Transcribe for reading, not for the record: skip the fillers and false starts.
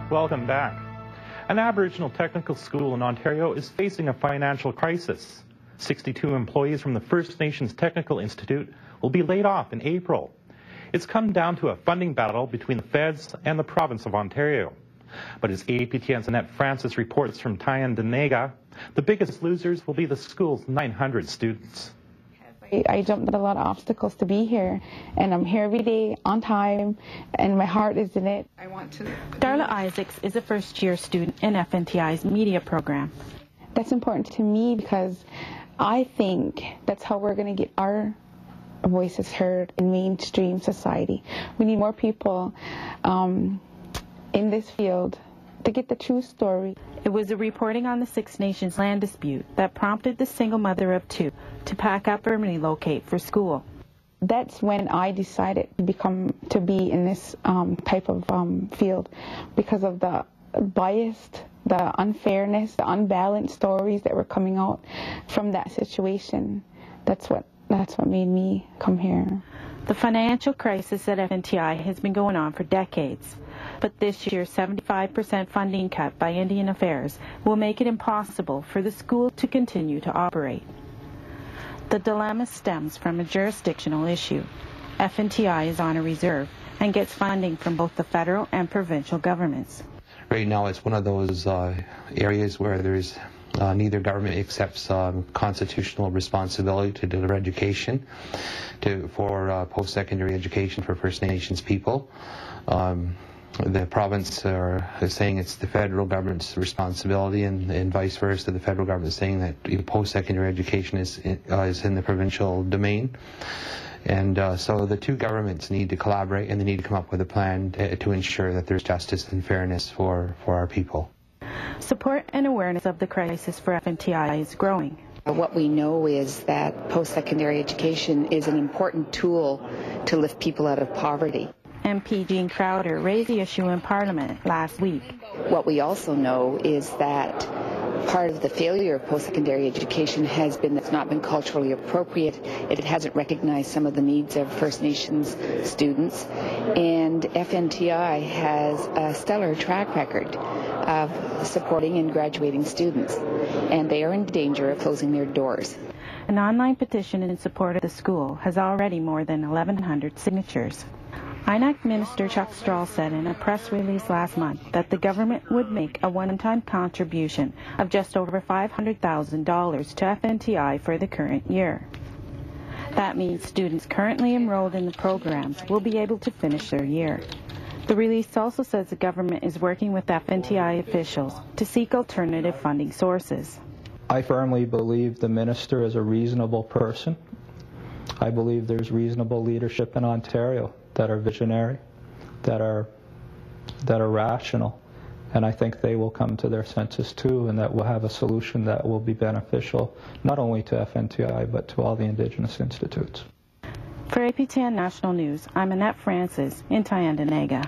Welcome back. An Aboriginal technical school in Ontario is facing a financial crisis. 62 employees from the First Nations Technical Institute will be laid off in April. It's come down to a funding battle between the feds and the province of Ontario. But as APTN's Annette Francis reports from Tyendinaga, the biggest losers will be the school's 900 students. I jumped a lot of obstacles to be here, and I'm here every day on time, and my heart is in it. Darla Isaacs is a first-year student in FNTI's media program. That's important to me because I think that's how we're going to get our voices heard in mainstream society. We need more people in this field to get the true story. It was the reporting on the Six Nations land dispute that prompted the single mother of two to pack up and relocate for school. That's when I decided to be in this type of field, because of the biased, the unfairness, the unbalanced stories that were coming out from that situation. That's what made me come here. The financial crisis at FNTI has been going on for decades, but this year's 75% funding cut by Indian Affairs will make it impossible for the school to continue to operate. The dilemma stems from a jurisdictional issue. FNTI is on a reserve and gets funding from both the federal and provincial governments. Right now it's one of those areas where there's neither government accepts constitutional responsibility to deliver education for post-secondary education for First Nations people. The province is saying it's the federal government's responsibility, and vice versa. The federal government is saying that post-secondary education is in the provincial domain. And so the two governments need to collaborate, and they need to come up with a plan to ensure that there's justice and fairness for our people. Support and awareness of the crisis for FNTI is growing. What we know is that post-secondary education is an important tool to lift people out of poverty. MP Jean Crowder raised the issue in Parliament last week. What we also know is that part of the failure of post-secondary education has been that it's not been culturally appropriate. It hasn't recognized some of the needs of First Nations students. And FNTI has a stellar track record of supporting and graduating students. And they are in danger of closing their doors. An online petition in support of the school has already more than 1,100 signatures. INAC Minister Chuck Strahl said in a press release last month that the government would make a one-time contribution of just over $500,000 to FNTI for the current year. That means students currently enrolled in the programs will be able to finish their year. The release also says the government is working with FNTI officials to seek alternative funding sources. I firmly believe the minister is a reasonable person. I believe there's reasonable leadership in Ontario that are visionary, that are rational, and I think they will come to their senses too, and that we'll have a solution that will be beneficial not only to FNTI but to all the Indigenous institutes. For APTN National News, I'm Annette Francis in Tyendinaga.